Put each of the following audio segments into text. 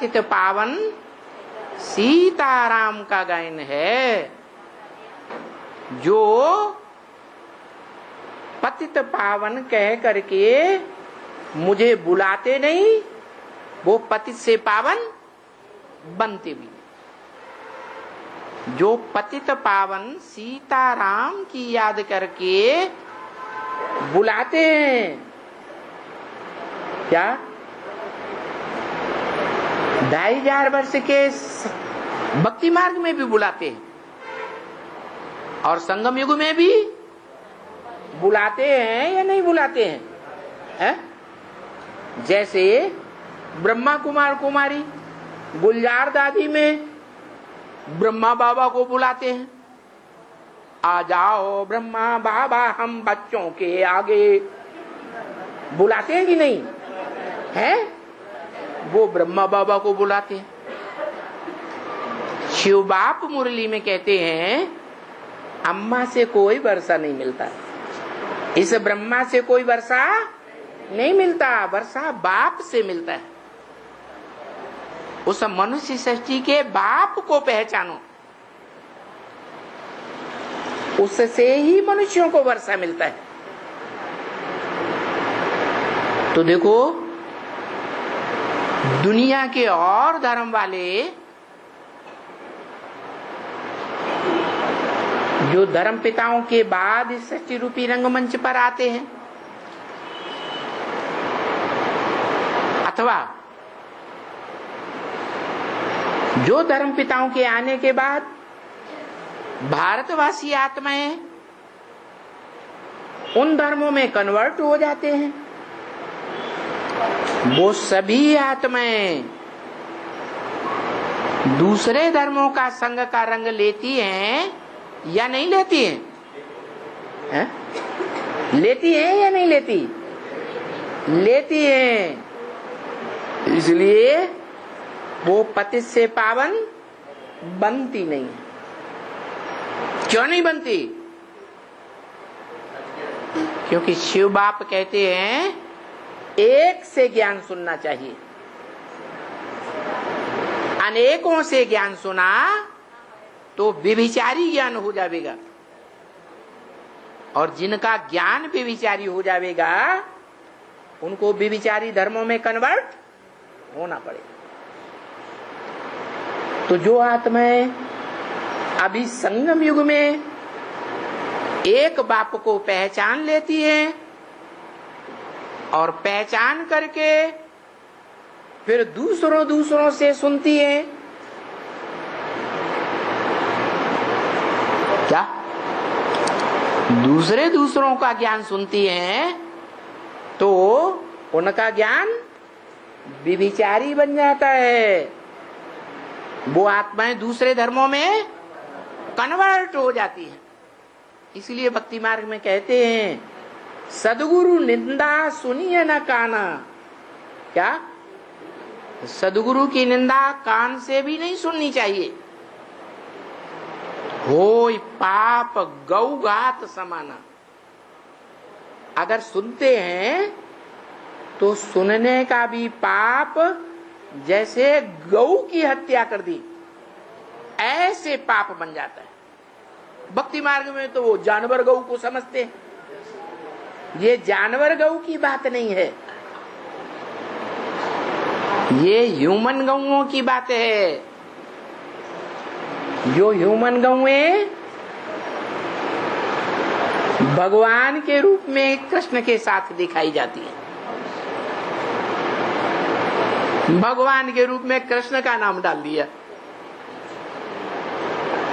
पतित पावन सीताराम का गायन है। जो पतित पावन कह करके मुझे बुलाते नहीं, वो पतित से पावन बनते भी। जो पतित पावन सीताराम की याद करके बुलाते हैं, क्या 2500 वर्ष के भक्ति मार्ग में भी बुलाते हैं और संगम युग में भी बुलाते हैं या नहीं बुलाते हैं, है? जैसे ब्रह्मा कुमार कुमारी गुलजार दादी में ब्रह्मा बाबा को बुलाते हैं, आ जाओ ब्रह्मा बाबा हम बच्चों के आगे, बुलाते हैं कि नहीं है? वो ब्रह्मा बाबा को बुलाते हैं। शिव बाप मुरली में कहते हैं अम्मा से कोई वर्षा नहीं मिलता, इस ब्रह्मा से कोई वर्षा नहीं मिलता, वर्षा बाप से मिलता है। उस मनुष्य सृष्टि के बाप को पहचानो, उससे ही मनुष्यों को वर्षा मिलता है। तो देखो दुनिया के और धर्म वाले जो धर्म पिताओं के बाद इस सृष्टि रूपी रंगमंच पर आते हैं, अथवा जो धर्म पिताओं के आने के बाद भारतवासी आत्माएं उन धर्मों में कन्वर्ट हो जाते हैं, वो सभी आत्माएं दूसरे धर्मों का संग का रंग लेती हैं या नहीं लेती हैं? है? लेती हैं या नहीं लेती? लेती हैं। इसलिए वो पतित से पावन बनती नहीं। क्यों नहीं बनती? क्योंकि शिव बाप कहते हैं एक से ज्ञान सुनना चाहिए, अनेकों से ज्ञान सुना तो व्यभिचारी ज्ञान हो जाएगा, और जिनका ज्ञान व्यभिचारी हो जाएगा उनको व्यभिचारी धर्मों में कन्वर्ट होना पड़ेगा। तो जो आत्माएं अभी संगम युग में एक बाप को पहचान लेती हैं और पहचान करके फिर दूसरों से सुनती हैं, क्या दूसरों का ज्ञान सुनती हैं, तो उनका ज्ञान व्यभिचारी बन जाता है। वो आत्माएं दूसरे धर्मों में कन्वर्ट हो जाती हैं। इसलिए भक्ति मार्ग में कहते हैं सदगुरु निंदा सुनिए न काना। क्या? सदगुरु की निंदा कान से भी नहीं सुननी चाहिए। होय पाप गौघात समाना। अगर सुनते हैं तो सुनने का भी पाप, जैसे गौ की हत्या कर दी ऐसे पाप बन जाता है। भक्ति मार्ग में तो वो जानवर गौ को समझते हैं, ये जानवर गौ की बात नहीं है, ये ह्यूमन गौओं की बात है। जो ह्यूमन गौएं भगवान के रूप में कृष्ण के साथ दिखाई जाती है, भगवान के रूप में कृष्ण का नाम डाल दिया।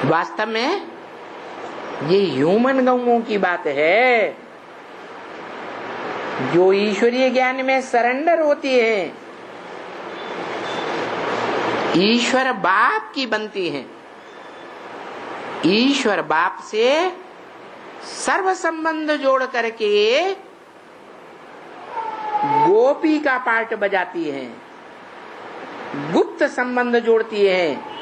वास्तव में ये ह्यूमन गौओं की बात है, जो ईश्वरीय ज्ञान में सरेंडर होती है, ईश्वर बाप की बनती हैं। ईश्वर बाप से सर्व संबंध जोड़ करके गोपी का पार्ट बजाती हैं, गुप्त संबंध जोड़ती हैं।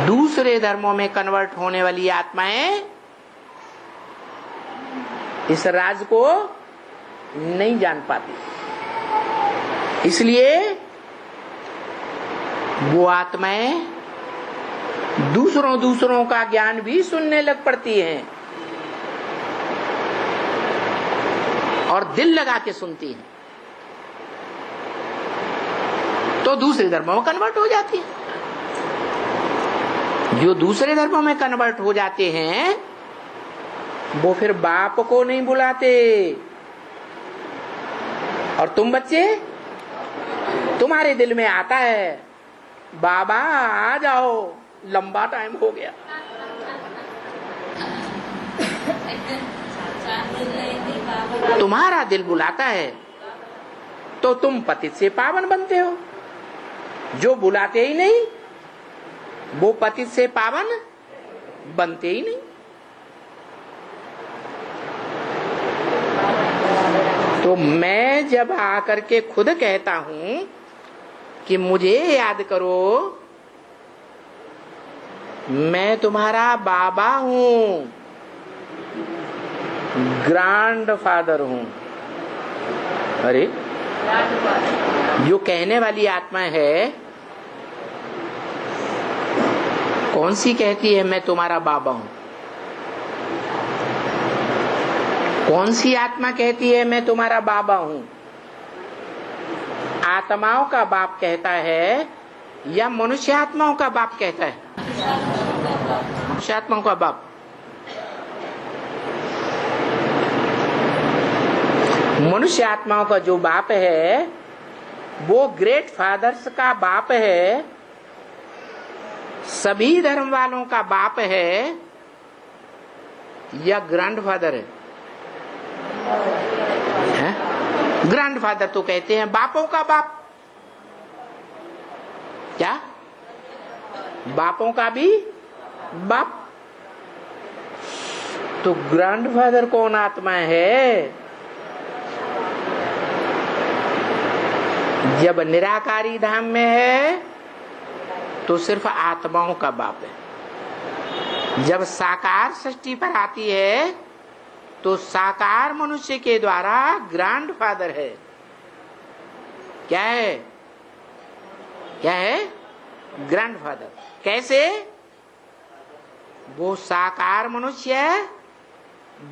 दूसरे धर्मों में कन्वर्ट होने वाली आत्माएं इस राज को नहीं जान पाती। इसलिए वो आत्माएं दूसरों का ज्ञान भी सुनने लग पड़ती हैं और दिल लगा के सुनती हैं, तो दूसरे धर्मों में कन्वर्ट हो जाती है। जो दूसरे धर्मों में कन्वर्ट हो जाते हैं वो फिर बाप को नहीं बुलाते। और तुम बच्चे, तुम्हारे दिल में आता है बाबा आ जाओ, लंबा टाइम हो गया। तुम्हारा दिल बुलाता है तो तुम पतित से पावन बनते हो। जो बुलाते ही नहीं वो पतित से पावन बनते ही नहीं। तो मैं जब आकर के खुद कहता हूं कि मुझे याद करो, मैं तुम्हारा बाबा हूं, ग्रैंड फादर हूं। अरे जो कहने वाली आत्मा है कौन सी कहती है मैं तुम्हारा बाबा हूं? कौन सी आत्मा कहती है मैं तुम्हारा बाबा हूं? आत्माओं का बाप कहता है या मनुष्य आत्माओं का बाप कहता है? मनुष्य आत्माओं का बाप। मनुष्य आत्माओं का जो बाप है वो ग्रेट फादर्स का बाप है, सभी धर्म वालों का बाप है या ग्रैंड फादर है? ग्रैंड फादर तो कहते हैं बापों का बाप। क्या बापों का भी बाप? तो ग्रैंड फादर कौन आत्मा है? जब निराकारी धाम में है तो सिर्फ आत्माओं का बाप है। जब साकार सृष्टि पर आती है तो साकार मनुष्य के द्वारा ग्रैंड फादर है। क्या है? क्या है? Grand father. कैसे? वो साकार मनुष्य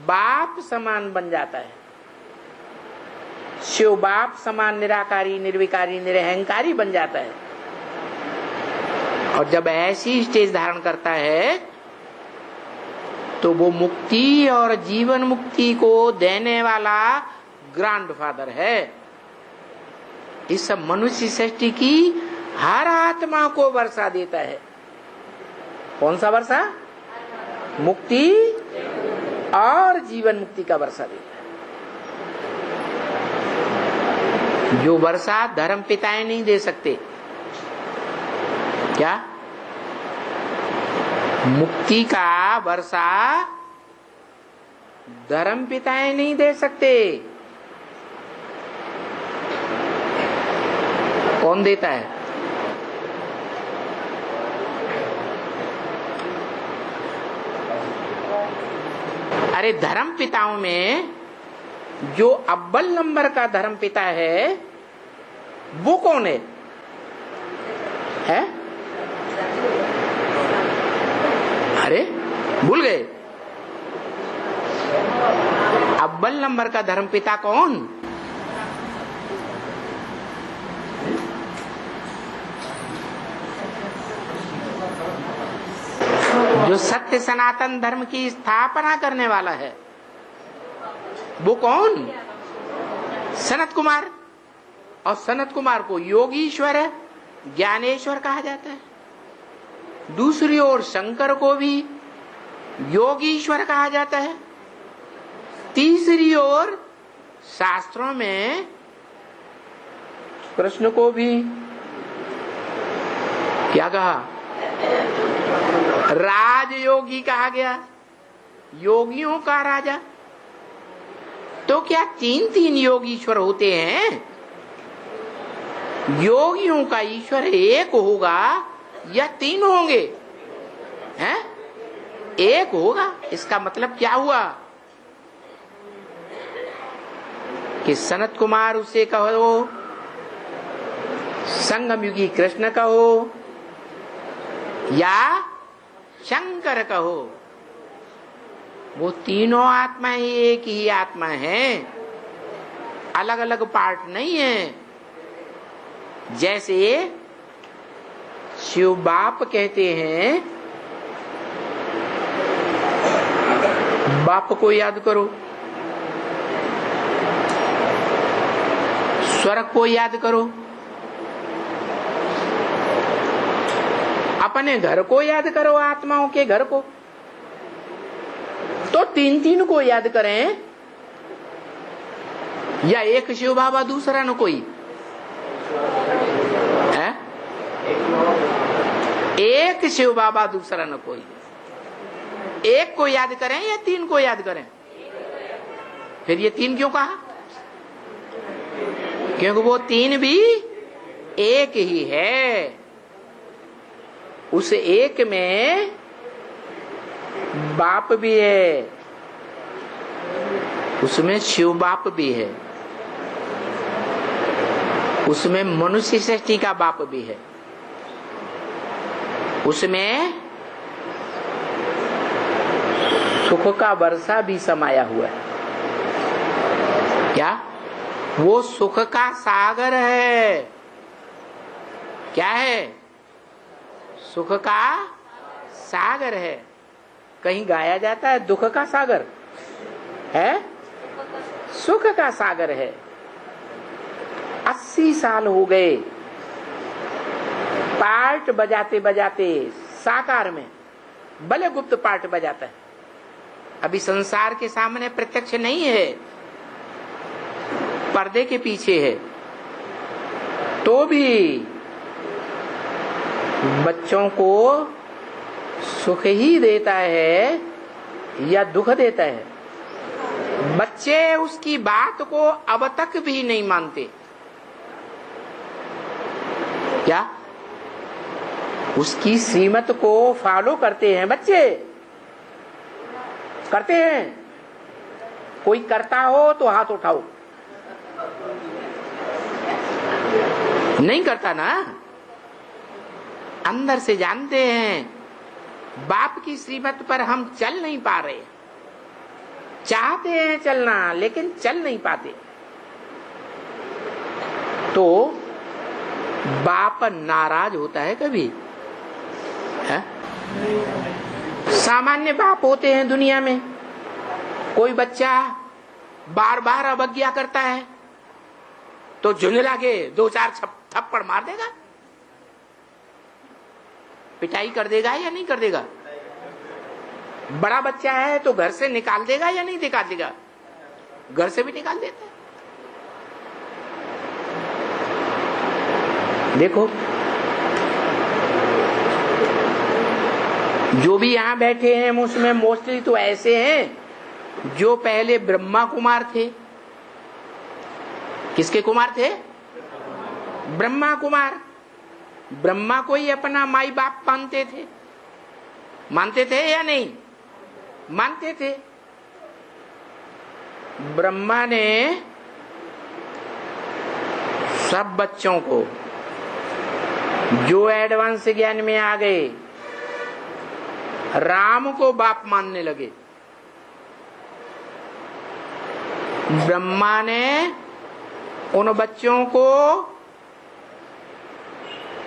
बाप समान बन जाता है, शिव बाप समान निराकारी निर्विकारी निरहंकारी बन जाता है। और जब ऐसी स्टेज धारण करता है तो वो मुक्ति और जीवन मुक्ति को देने वाला ग्रैंड फादर है। इस मनुष्य सृष्टि की हर आत्मा को वर्षा देता है। कौन सा वर्षा? मुक्ति और जीवन मुक्ति का वर्षा देता है। जो वर्षा धर्म पिताएं नहीं दे सकते। क्या? मुक्ति का वर्षा धर्म पिताएं नहीं दे सकते। कौन देता है? अरे धर्म पिताओं में जो अव्वल नंबर का धर्म पिता है वो कौन है? अरे भूल गए? अव्वल नंबर का धर्म पिता कौन? जो सत्य सनातन धर्म की स्थापना करने वाला है वो कौन? सनत कुमार। और सनत कुमार को योगीश्वर ज्ञानेश्वर कहा जाता है। दूसरी ओर शंकर को भी योगीश्वर कहा जाता है। तीसरी ओर शास्त्रों में कृष्ण को भी क्या कहा? राजयोगी कहा गया, योगियों का राजा। तो क्या तीन तीन योगीश्वर होते हैं? योगियों का ईश्वर एक होगा या तीन होंगे? हैं? एक होगा। इसका मतलब क्या हुआ कि सनत कुमार उसे कहो, संगम युगी कृष्ण कहो, या शंकर कहो, वो तीनों आत्माएं एक ही आत्मा है, अलग अलग पार्ट नहीं है। जैसे शिव बाप कहते हैं, बाप को याद करो, स्वर्ग को याद करो, अपने घर को याद करो, आत्माओं के घर को। तो तीन तीन को याद करें, या एक शिव बाबा दूसरा न कोई है? एक शिव बाबा दूसरा न कोई। एक को याद करें या तीन को याद करें? फिर ये तीन क्यों कहा? क्योंकि वो तीन भी एक ही है। उस एक में बाप भी है, उसमें शिव बाप भी है, उसमें मनुष्य सृष्टि का बाप भी है, उसमें सुख का वर्षा भी समाया हुआ है। क्या? वो सुख का सागर है। क्या है? सुख का सागर है। कहीं गाया जाता है दुख का सागर है? सुख का सागर है। 80 साल हो गए पार्ट बजाते बजाते साकार में, भले गुप्त पार्ट बजाता है, अभी संसार के सामने प्रत्यक्ष नहीं है, पर्दे के पीछे है, तो भी बच्चों को सुख ही देता है या दुख देता है? बच्चे उसकी बात को अब तक भी नहीं मानते। क्या? उसकी श्रीमत को फॉलो करते हैं बच्चे? करते हैं? कोई करता हो तो हाथ उठाओ। नहीं करता ना? अंदर से जानते हैं बाप की श्रीमत पर हम चल नहीं पा रहे, चाहते हैं चलना लेकिन चल नहीं पाते। तो बाप नाराज होता है कभी? है? सामान्य बाप होते हैं दुनिया में। कोई बच्चा बार बार अवज्ञा करता है तो झुंझला के 2-4 थप्पड़ मार देगा, पिटाई कर देगा या नहीं कर देगा? बड़ा बच्चा है तो घर से निकाल देगा या नहीं निकाल देगा? घर से भी निकाल देता है। देखो, जो भी यहां बैठे हैं उसमें मोस्टली तो ऐसे हैं जो पहले ब्रह्मा कुमार थे। किसके कुमार थे? ब्रह्मा कुमार। ब्रह्मा को ही अपना माई बाप मानते थे। मानते थे या नहीं? मानते थे। ब्रह्मा ने सब बच्चों को जो एडवांस ज्ञान में आ गए, राम को बाप मानने लगे। ब्रह्मा ने उन बच्चों को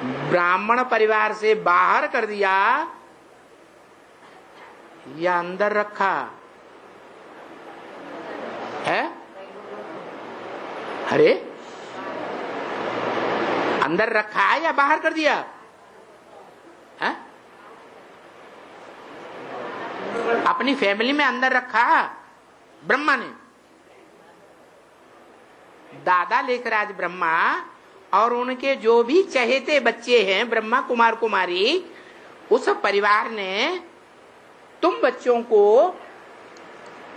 ब्राह्मण परिवार से बाहर कर दिया या अंदर रखा है? अरे, अंदर रखा है या बाहर कर दिया है? अपनी फैमिली में अंदर रखा ब्रह्मा ने। दादा लेखराज ब्रह्मा और उनके जो भी चहेते बच्चे हैं ब्रह्मा कुमार कुमारी, उस परिवार ने तुम बच्चों को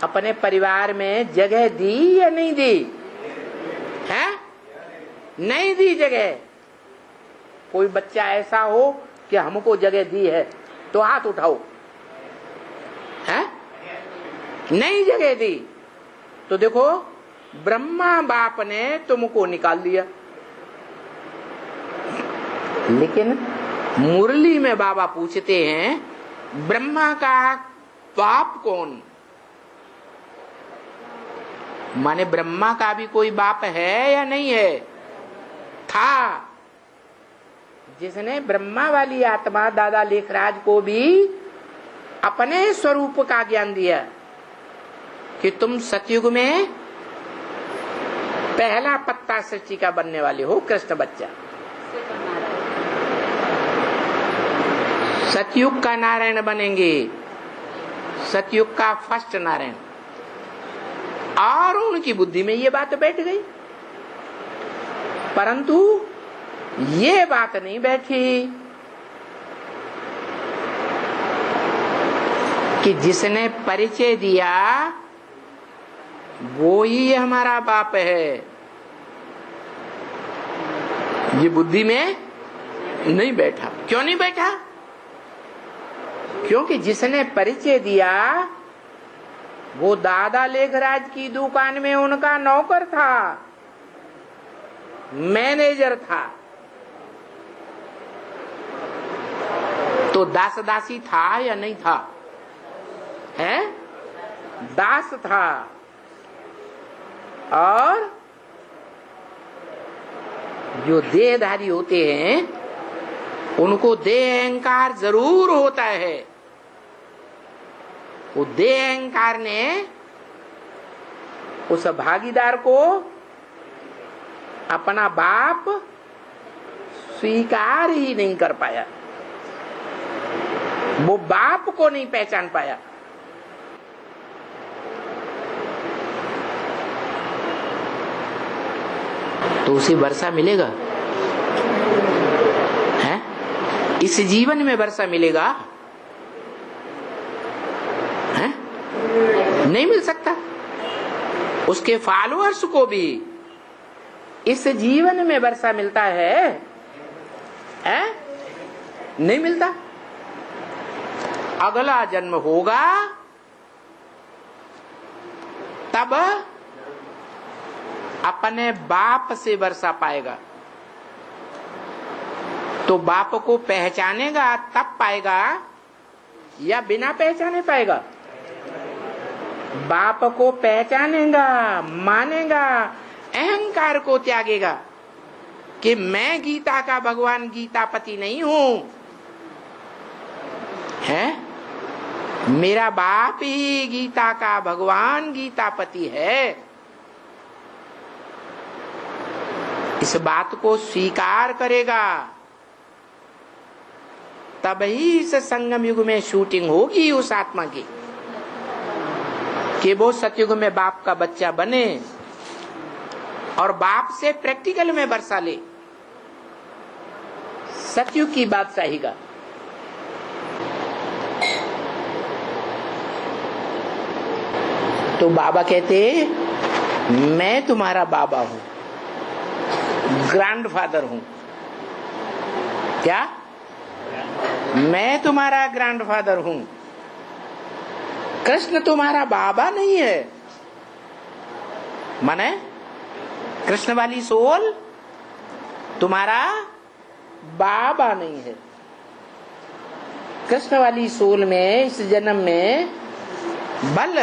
अपने परिवार में जगह दी या नहीं दी? है? नहीं दी जगह। कोई बच्चा ऐसा हो कि हमको जगह दी है तो हाथ उठाओ। है? नहीं जगह दी तो देखो, ब्रह्मा बाप ने तुमको निकाल दिया। लेकिन मुरली में बाबा पूछते हैं ब्रह्मा का बाप कौन? माने ब्रह्मा का भी कोई बाप है या नहीं है? था। जिसने ब्रह्मा वाली आत्मा दादा लेखराज को भी अपने स्वरूप का ज्ञान दिया कि तुम सतयुग में पहला पत्ता सृष्टि का बनने वाले हो, कृष्ण बच्चा। सतयुग का नारायण बनेंगे, सतयुग का फर्स्ट नारायण। और उनकी बुद्धि में ये बात बैठ गई, परंतु ये बात नहीं बैठी कि जिसने परिचय दिया वो ही हमारा बाप है। ये बुद्धि में नहीं बैठा। क्यों नहीं बैठा? क्योंकि जिसने परिचय दिया वो दादा लेखराज की दुकान में उनका नौकर था, मैनेजर था। तो दास दासी था या नहीं था? है? दास था। और जो देहधारी होते हैं उनको देह अहंकार जरूर होता है। वो देह अहंकार ने उस भागीदार को अपना बाप स्वीकार ही नहीं कर पाया, वो बाप को नहीं पहचान पाया। तो उसे वर्षा मिलेगा? है? इस जीवन में वर्षा मिलेगा? है? नहीं मिल सकता। उसके फॉलोअर्स को भी इस जीवन में वर्षा मिलता है? नहीं मिलता। अगला जन्म होगा तब अपने बाप से वर्षा पाएगा। तो बाप को पहचानेगा तब पाएगा या बिना पहचाने पाएगा? बाप को पहचानेगा, मानेगा, अहंकार को त्यागेगा कि मैं गीता का भगवान गीतापति नहीं हूं, है मेरा बाप ही गीता का भगवान गीतापति है। इस बात को स्वीकार करेगा तब ही इस संगम युग में शूटिंग होगी उस आत्मा की कि वो सतयुग में बाप का बच्चा बने और बाप से प्रैक्टिकल में वर्षा ले सतयुग की बादशाही का। तो बाबा कहते मैं तुम्हारा बाबा हूं, ग्रैंडफादर हूं। क्या? मैं तुम्हारा ग्रैंडफादर हूं। कृष्ण तुम्हारा बाबा नहीं है। माने कृष्ण वाली सोल तुम्हारा बाबा नहीं है। कृष्ण वाली सोल में इस जन्म में बल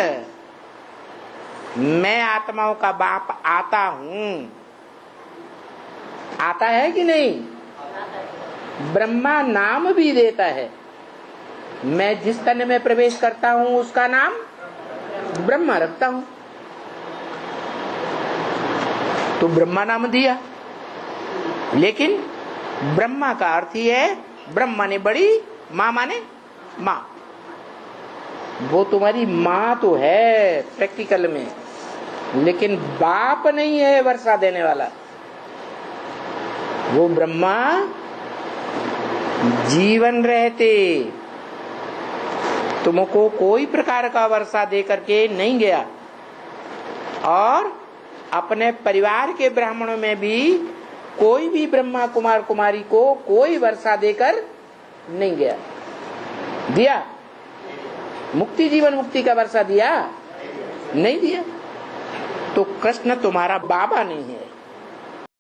मैं आत्माओं का बाप आता हूं। आता है कि नहीं? ब्रह्मा नाम भी देता है। मैं जिस तन में प्रवेश करता हूं उसका नाम ब्रह्मा रखता हूं। तो ब्रह्मा नाम दिया, लेकिन ब्रह्मा का अर्थ ही है ब्रह्म माने बड़ी, माँ माने माँ। वो तुम्हारी माँ तो है प्रैक्टिकल में, लेकिन बाप नहीं है वर्षा देने वाला। वो ब्रह्मा जीवन रहते तुमको कोई प्रकार का वर्षा दे करके नहीं गया, और अपने परिवार के ब्राह्मणों में भी कोई भी ब्रह्मा कुमार कुमारी को कोई वर्षा देकर नहीं गया। दिया? मुक्ति जीवन मुक्ति का वर्षा दिया? नहीं दिया। तो कृष्ण तुम्हारा बाबा नहीं है।